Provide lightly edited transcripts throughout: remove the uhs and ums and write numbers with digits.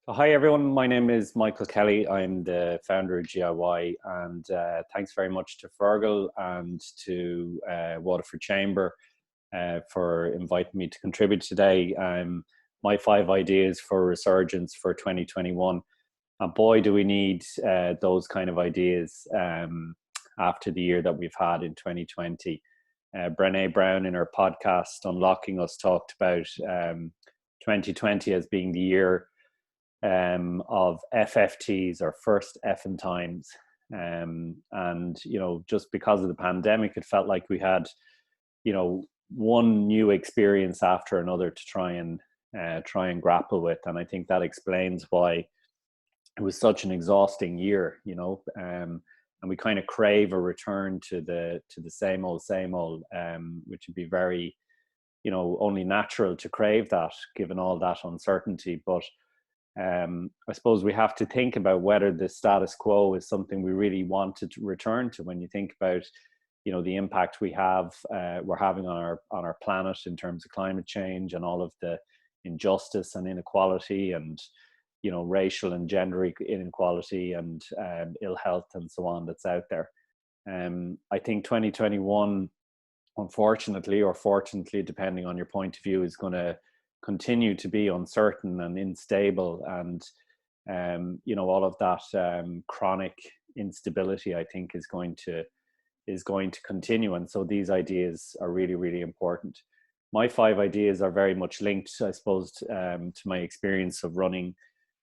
Hi everyone, my name is Michael Kelly. I'm the founder of GIY, and thanks very much to Fergal and to Waterford Chamber for inviting me to contribute today. My 5 ideas for Resurgence for 2021. And boy, do we need those kind of ideas after the year that we've had in 2020. Brené Brown in her podcast Unlocking Us talked about 2020 as being the year of FFTs, or first effing times. And, just because of the pandemic, it felt like we had, one new experience after another to try and grapple with. And I think that explains why it was such an exhausting year, and we kind of crave a return to the same old, which would be very, only natural to crave that given all that uncertainty. But I suppose we have to think about whether the status quo is something we really want to return to. When you think about, the impact we're having on our planet in terms of climate change and all of the injustice and inequality and, racial and gender inequality and ill health and so on that's out there. I think 2021, unfortunately or fortunately, depending on your point of view, is going to continue to be uncertain and unstable, and all of that chronic instability, I think, is going to continue. And so these ideas are really, really important. My 5 ideas are very much linked, I suppose, to my experience of running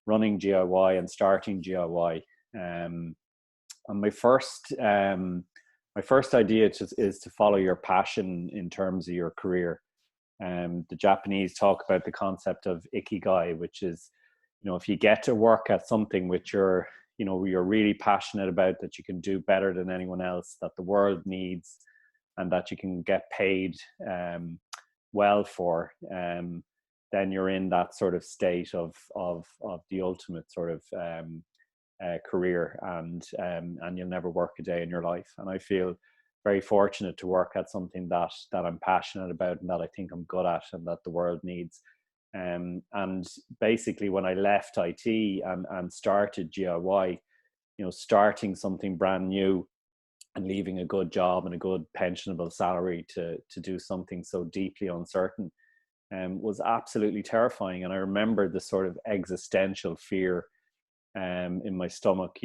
GIY and starting GIY. And my first idea is to follow your passion in terms of your career. The Japanese talk about the concept of ikigai, which is, if you get to work at something which you're really passionate about, that you can do better than anyone else, that the world needs, and that you can get paid well for, then you're in that sort of state of the ultimate sort of career, and you'll never work a day in your life. And I feel very fortunate to work at something that I'm passionate about and that I think I'm good at and that the world needs. And basically, when I left IT and started GIY, starting something brand new and leaving a good job and a good pensionable salary to do something so deeply uncertain was absolutely terrifying. And I remember the sort of existential fear in my stomach,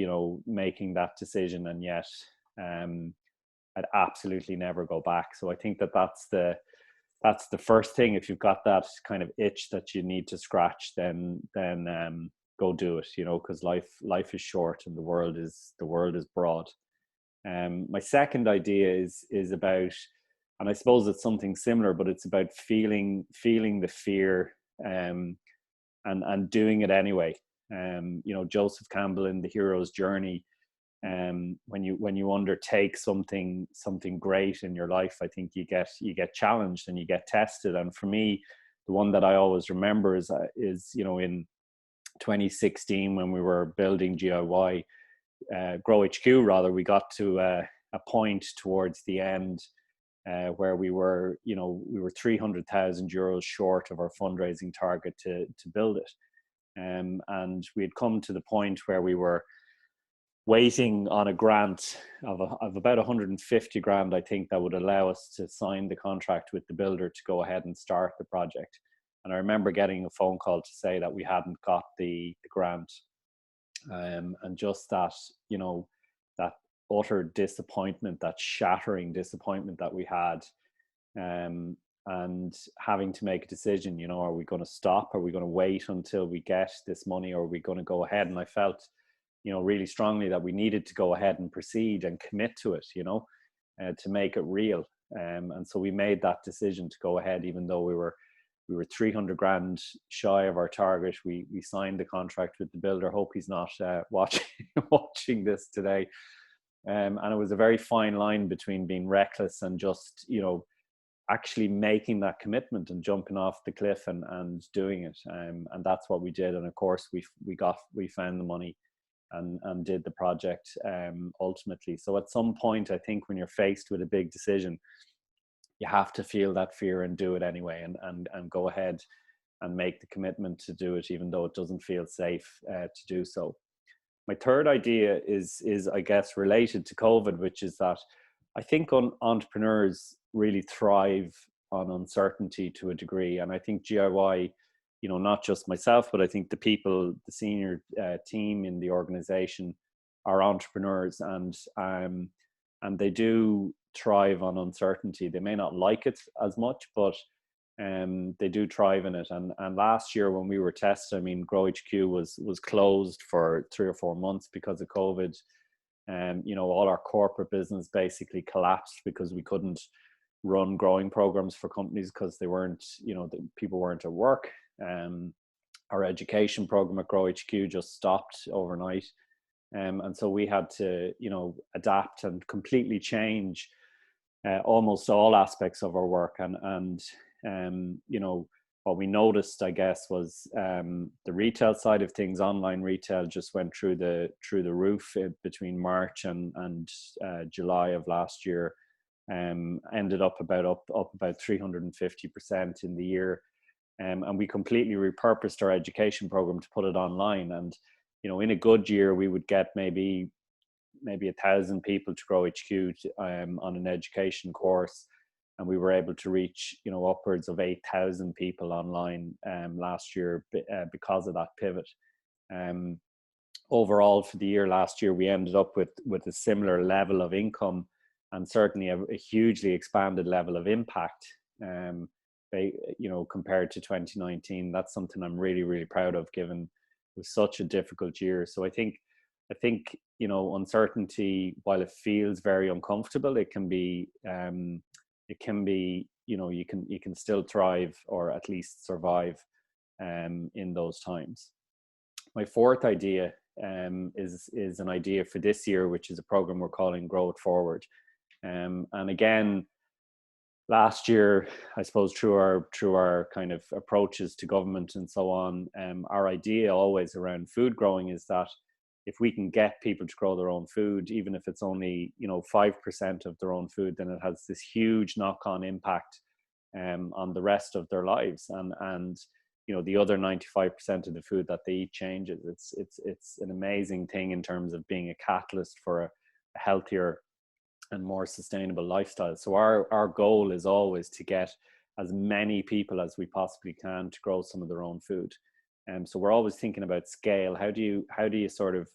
making that decision, and yet I'd absolutely never go back. So I think that's the first thing. If you've got that kind of itch that you need to scratch, then go do it, because life is short and the world is broad. My second idea is about, and I suppose it's something similar, but it's about feeling the fear and doing it anyway. Joseph Campbell in The Hero's Journey, when you undertake something great in your life, I think you get challenged and you get tested. And for me, the one that I always remember is in 2016, when we were building GIY, Grow HQ rather, we got to a point towards the end where we were 300,000 euros short of our fundraising target to build it, and we had come to the point where we were waiting on a grant of about 150 grand, I think, that would allow us to sign the contract with the builder to go ahead and start the project. And I remember getting a phone call to say that we hadn't got the grant, and just that, that utter disappointment, that shattering disappointment that we had, and having to make a decision, are we going to stop? Are we going to wait until we get this money, or are we going to go ahead? And I felt, really strongly that we needed to go ahead and proceed and commit to it, to make it real. And so we made that decision to go ahead, even though we were 300 grand shy of our target. We signed the contract with the builder. Hope he's not watching this today. And it was a very fine line between being reckless and just, actually making that commitment and jumping off the cliff and doing it. And that's what we did. And of course, we found the money and did the project ultimately. So at some point, I think when you're faced with a big decision, you have to feel that fear and do it anyway, and go ahead and make the commitment to do it, even though it doesn't feel safe to do so. My third idea is I guess related to COVID, which is that I think entrepreneurs really thrive on uncertainty to a degree, and I think GIY, not just myself, but I think the people, the senior team in the organization, are entrepreneurs, and they do thrive on uncertainty. They may not like it as much, but they do thrive in it. And last year when we were tested, I mean, Grow HQ was closed for 3 or 4 months because of COVID. All our corporate business basically collapsed because we couldn't run growing programs for companies because they weren't, the people weren't at work. Our education program at Grow HQ just stopped overnight. And so we had to, adapt and completely change almost all aspects of our work. And what we noticed, I guess, was the retail side of things. Online retail just went through the roof between March and July of last year. Ended up about 350% in the year. And we completely repurposed our education program to put it online. And in a good year, we would get maybe 1,000 people to Grow HQ on an education course, and we were able to reach upwards of 8,000 people online last year because of that pivot. Overall, for the year last year, we ended up with a similar level of income, and certainly a hugely expanded level of impact. Compared to 2019, that's something I'm really, really proud of, given it was such a difficult year. So I think uncertainty, while it feels very uncomfortable, it can be you can still thrive, or at least survive in those times. My fourth idea is an idea for this year, which is a program we're calling Grow It Forward. And again, last year, I suppose through our kind of approaches to government and so on, our idea always around food growing is that if we can get people to grow their own food, even if it's only 5% of their own food, then it has this huge knock-on impact on the rest of their lives, and the other 95% of the food that they eat changes. It's an amazing thing in terms of being a catalyst for a healthier and more sustainable lifestyle. So our goal is always to get as many people as we possibly can to grow some of their own food. So we're always thinking about scale. How do you sort of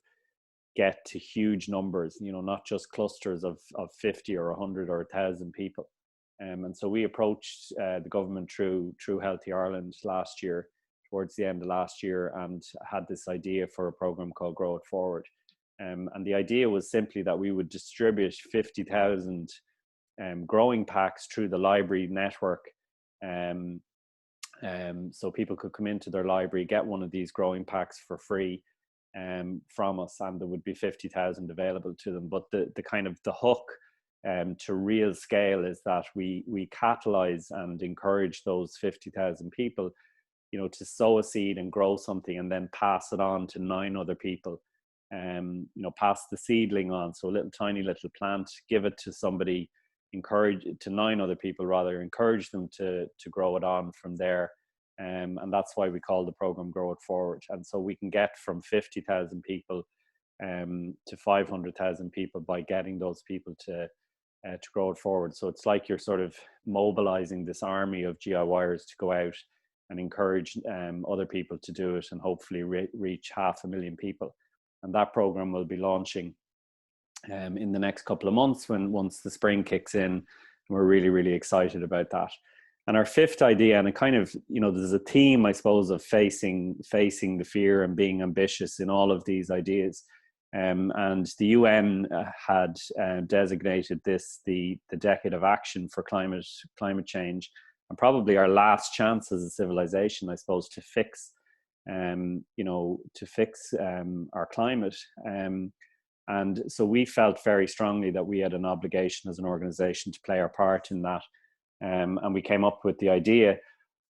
get to huge numbers, not just clusters of 50 or 100 or 1,000 people. And so we approached the government through Healthy Ireland last year, towards the end of last year, and had this idea for a program called Grow It Forward. And the idea was simply that we would distribute 50,000 growing packs through the library network. So people could come into their library, get one of these growing packs for free from us, and there would be 50,000 available to them. But the kind of the hook to real scale is that we catalyze and encourage those 50,000 people, to sow a seed and grow something, and then pass it on to 9 other people. Pass the seedling on, so a tiny little plant, give it to somebody, encourage 9 other people, rather, encourage them to grow it on from there. And that's why we call the program Grow It Forward. And so we can get from 50,000 people to 500,000 people by getting those people to grow it forward. So it's like you're sort of mobilizing this army of GIYers to go out and encourage other people to do it, and hopefully reach 500,000 people. And that program will be launching in the next couple of months, once the spring kicks in. We're really, really excited about that. And our fifth idea, and it kind of, there's a theme, I suppose, of facing the fear and being ambitious in all of these ideas. And the UN had designated this the decade of action for climate change, and probably our last chance as a civilization, I suppose, to fix our climate. And so we felt very strongly that we had an obligation as an organization to play our part in that. And we came up with the idea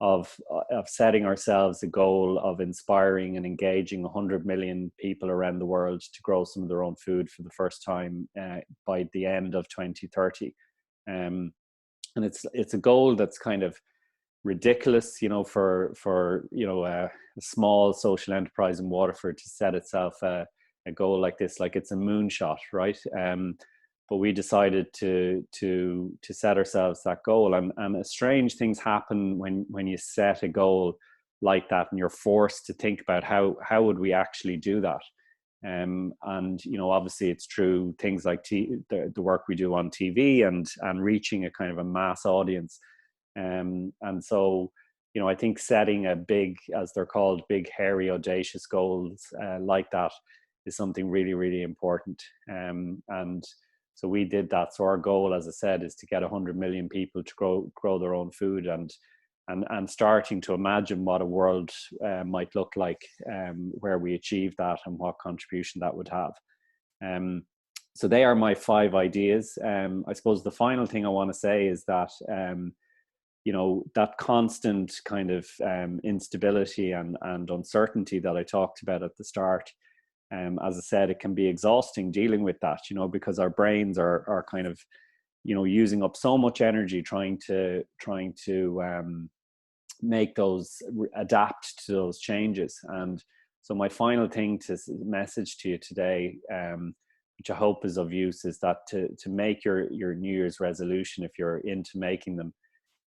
of setting ourselves a goal of inspiring and engaging 100 million people around the world to grow some of their own food for the first time by the end of 2030. And it's a goal that's kind of ridiculous, you know, for you know, a small social enterprise in Waterford to set itself a goal like this, like it's a moonshot, right? But we decided to set ourselves that goal, and strange things happen when you set a goal like that, and you're forced to think about how would we actually do that. And you know, obviously it's true things like the work we do on TV and reaching a kind of a mass audience. And so, you know, I think setting a big, as they're called, big, hairy, audacious goals like that is something really, really important. And so we did that. So our goal, as I said, is to get 100 million people to grow their own food, and starting to imagine what a world might look like where we achieve that and what contribution that would have. So they are my 5 ideas. I suppose the final thing I want to say is that you know, that constant kind of instability and uncertainty that I talked about at the start. As I said, it can be exhausting dealing with that, you know, because our brains are kind of, you know, using up so much energy trying to make those, adapt to those changes. And so my final thing to message to you today, which I hope is of use, is that to make your New Year's resolution, if you're into making them,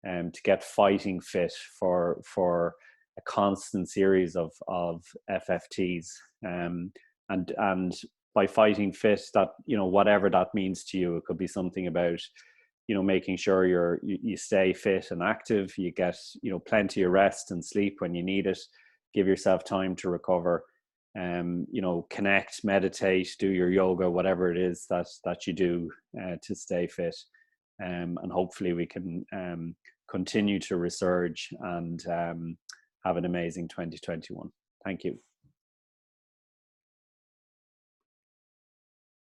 to get fighting fit for a constant series of FFTs, and by fighting fit, that, you know, whatever that means to you, it could be something about, you know, making sure you stay fit and active, you get, you know, plenty of rest and sleep when you need it, give yourself time to recover, you know, connect, meditate, do your yoga, whatever it is that you do to stay fit, and hopefully we can continue to resurge and have an amazing 2021. Thank you.